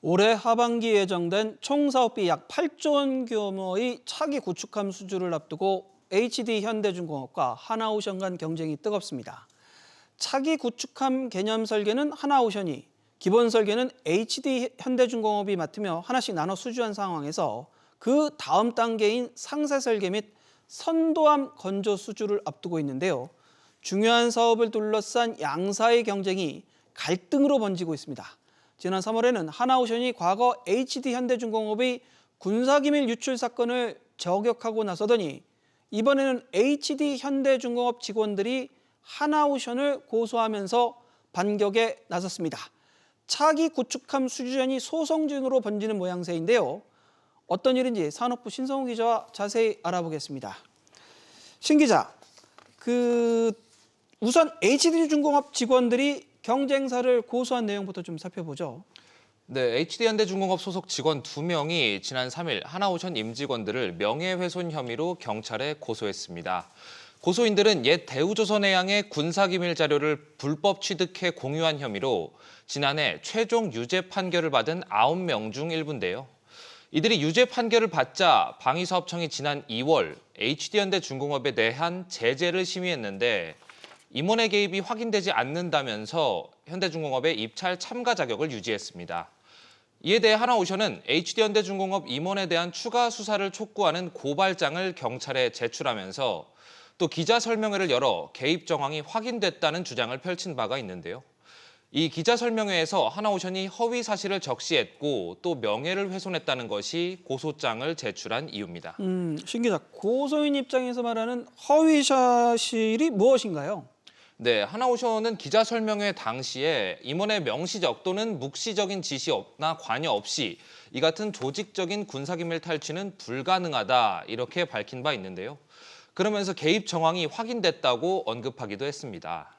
올해 하반기 예정된 총 사업비 약 8조 원 규모의 차기 구축함 수주를 앞두고 HD현대중공업과 하나오션 간 경쟁이 뜨겁습니다. 차기 구축함 개념 설계는 하나오션이, 기본 설계는 HD현대중공업이 맡으며 하나씩 나눠 수주한 상황에서 그 다음 단계인 상세 설계 및 선도함 건조 수주를 앞두고 있는데요. 중요한 사업을 둘러싼 양사의 경쟁이 갈등으로 번지고 있습니다. 지난 3월에는 하나오션이 과거 HD현대중공업의 군사기밀 유출 사건을 저격하고 나서더니 이번에는 HD현대중공업 직원들이 하나오션을 고소하면서 반격에 나섰습니다. 차기 구축함 수주전이 소송전으로 번지는 모양새인데요. 어떤 일인지 산업부 신성우 기자와 자세히 알아보겠습니다. 신 기자, 우선 HD중공업 직원들이 경쟁사를 고소한 내용부터 좀 살펴보죠. 네, HD현대중공업 소속 직원 2명이 지난 3일 하나오션 임직원들을 명예훼손 혐의로 경찰에 고소했습니다. 고소인들은 옛 대우조선해양의 군사기밀 자료를 불법 취득해 공유한 혐의로 지난해 최종 유죄 판결을 받은 9명 중 일부인데요. 이들이 유죄 판결을 받자 방위사업청이 지난 2월 HD현대중공업에 대한 제재를 심의했는데 임원의 개입이 확인되지 않는다면서 현대중공업의 입찰 참가 자격을 유지했습니다. 이에 대해 하나오션은 HD현대중공업 임원에 대한 추가 수사를 촉구하는 고발장을 경찰에 제출하면서 또 기자 설명회를 열어 개입 정황이 확인됐다는 주장을 펼친 바가 있는데요. 이 기자 설명회에서 하나오션이 허위 사실을 적시했고 또 명예를 훼손했다는 것이 고소장을 제출한 이유입니다. 신 기자, 고소인 입장에서 말하는 허위 사실이 무엇인가요? 네, 하나오션은 기자 설명회 당시에 임원의 명시적 또는 묵시적인 지시나 관여 없이 이 같은 조직적인 군사기밀 탈취는 불가능하다 이렇게 밝힌 바 있는데요. 그러면서 개입 정황이 확인됐다고 언급하기도 했습니다.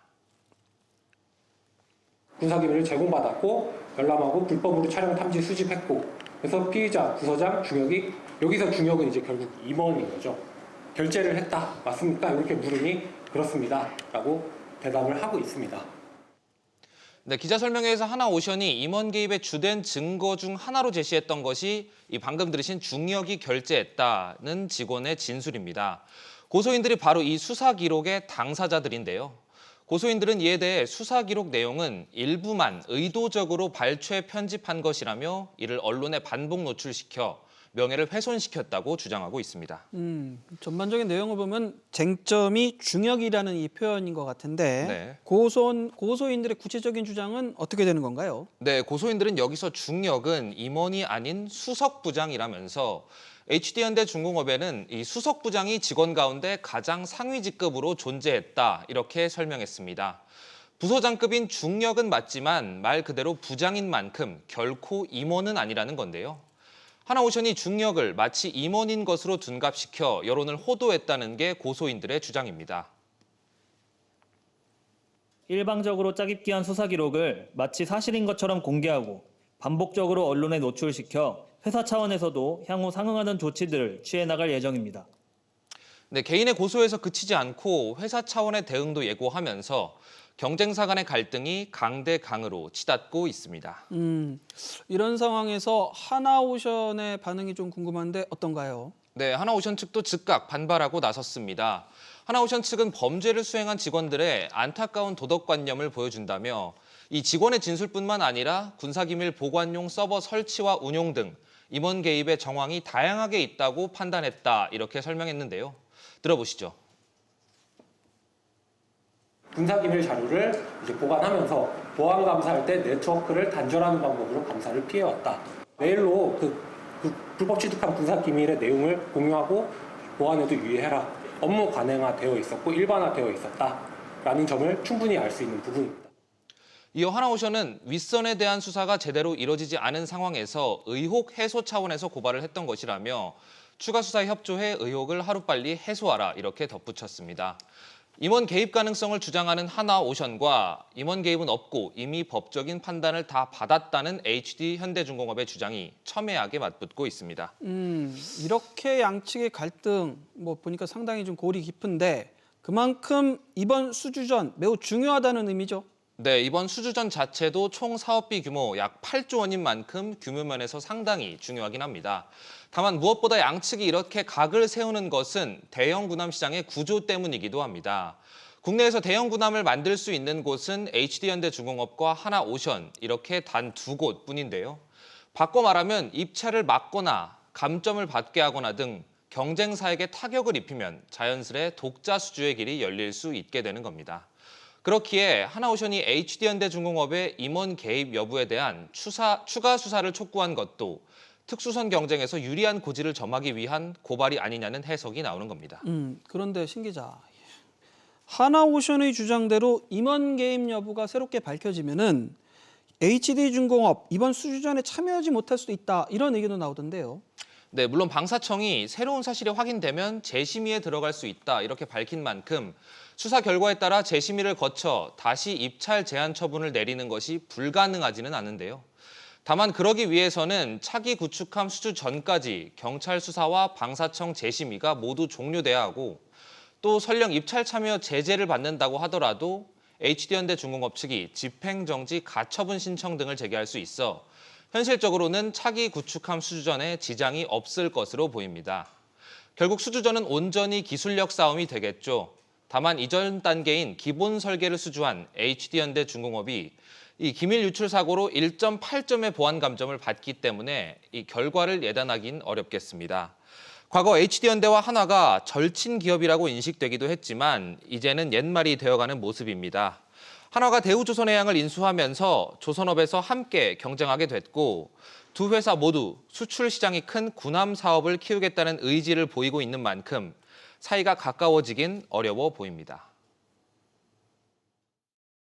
군사기밀을 제공받았고 열람하고 불법으로 촬영 탐지 수집했고 그래서 피의자, 부서장, 중역이 여기서 중역은 이제 결국 임원인 거죠. 결제를 했다. 맞습니까? 이렇게 물으니 그렇습니다. 라고 대답을 하고 있습니다. 네, 기자 설명회에서 하나오션이 임원 개입의 주된 증거 중 하나로 제시했던 것이 이 방금 들으신 중역이 결제했다는 직원의 진술입니다. 고소인들이 바로 이 수사 기록의 당사자들인데요. 고소인들은 이에 대해 수사 기록 내용은 일부만 의도적으로 발췌 편집한 것이라며 이를 언론에 반복 노출시켜 명예를 훼손시켰다고 주장하고 있습니다. 전반적인 내용을 보면 쟁점이 중역이라는 이 표현인 것 같은데 네. 고소인들의 구체적인 주장은 어떻게 되는 건가요? 네, 고소인들은 여기서 중역은 임원이 아닌 수석부장이라면서 HD현대중공업에는 이 수석부장이 직원 가운데 가장 상위 직급으로 존재했다 이렇게 설명했습니다. 부서장급인 중역은 맞지만 말 그대로 부장인 만큼 결코 임원은 아니라는 건데요. 하나오션이 중역을 마치 임원인 것으로 둔갑시켜 여론을 호도했다는 게 고소인들의 주장입니다. 일방적으로 짜깁기한 수사 기록을 마치 사실인 것처럼 공개하고 반복적으로 언론에 노출시켜 회사 차원에서도 향후 상응하는 조치들을 취해 나갈 예정입니다. 네, 개인의 고소에서 그치지 않고 회사 차원의 대응도 예고하면서 경쟁사 간의 갈등이 강대강으로 치닫고 있습니다. 이런 상황에서 하나오션의 반응이 좀 궁금한데 어떤가요? 네, 하나오션 측도 즉각 반발하고 나섰습니다. 하나오션 측은 범죄를 수행한 직원들의 안타까운 도덕관념을 보여준다며 이 직원의 진술뿐만 아니라 군사기밀 보관용 서버 설치와 운용 등 임원 개입의 정황이 다양하게 있다고 판단했다 이렇게 설명했는데요. 들어보시죠. 군사기밀 자료를 이제 보관하면서 보안 감사할 때 네트워크를 단절하는 방법으로 감사를 피해왔다. 메일로 그 불법 취득한 군사기밀의 내용을 공유하고 보안에도 유의해라. 업무 관행화되어 있었고 일반화되어 있었다라는 점을 충분히 알 수 있는 부분입니다. 이어 하나오션은 윗선에 대한 수사가 제대로 이뤄지지 않은 상황에서 의혹 해소 차원에서 고발을 했던 것이라며 추가 수사에 협조해 의혹을 하루빨리 해소하라 이렇게 덧붙였습니다. 임원 개입 가능성을 주장하는 하나오션과 임원 개입은 없고 이미 법적인 판단을 다 받았다는 HD현대중공업의 주장이 첨예하게 맞붙고 있습니다. 이렇게 양측의 갈등 보니까 상당히 좀 골이 깊은데 그만큼 이번 수주전 매우 중요하다는 의미죠. 네, 이번 수주전 자체도 총 사업비 규모 약 8조 원인 만큼 규모 면에서 상당히 중요하긴 합니다. 다만 무엇보다 양측이 이렇게 각을 세우는 것은 대형 군함 시장의 구조 때문이기도 합니다. 국내에서 대형 군함을 만들 수 있는 곳은 HD현대중공업과 하나오션 이렇게 단 2곳뿐인데요. 바꿔 말하면 입찰을 막거나 감점을 받게 하거나 등 경쟁사에게 타격을 입히면 자연스레 독자 수주의 길이 열릴 수 있게 되는 겁니다. 그렇기에 하나오션이 HD현대중공업의 임원 개입 여부에 대한 추가 수사를 촉구한 것도 특수선 경쟁에서 유리한 고지를 점하기 위한 고발이 아니냐는 해석이 나오는 겁니다. 그런데 신 기자, 하나오션의 주장대로 임원 개입 여부가 새롭게 밝혀지면은 HD중공업 이번 수주전에 참여하지 못할 수도 있다 이런 의견도 나오던데요. 네, 물론 방사청이 새로운 사실이 확인되면 재심의에 들어갈 수 있다 이렇게 밝힌 만큼 수사 결과에 따라 재심의를 거쳐 다시 입찰 제한 처분을 내리는 것이 불가능하지는 않은데요. 다만 그러기 위해서는 차기 구축함 수주 전까지 경찰 수사와 방사청 재심의가 모두 종료돼야 하고 또 설령 입찰 참여 제재를 받는다고 하더라도 HD현대중공업 측이 집행정지 가처분 신청 등을 제기할 수 있어 현실적으로는 차기 구축함 수주전에 지장이 없을 것으로 보입니다. 결국 수주전은 온전히 기술력 싸움이 되겠죠. 다만 이전 단계인 기본 설계를 수주한 HD현대중공업이 이 기밀 유출 사고로 1.8점의 보안 감점을 받기 때문에 이 결과를 예단하긴 어렵겠습니다. 과거 HD현대와 한화가 절친 기업이라고 인식되기도 했지만 이제는 옛말이 되어가는 모습입니다. 한화가 대우조선해양을 인수하면서 조선업에서 함께 경쟁하게 됐고 두 회사 모두 수출 시장이 큰 군함 사업을 키우겠다는 의지를 보이고 있는 만큼 사이가 가까워지긴 어려워 보입니다.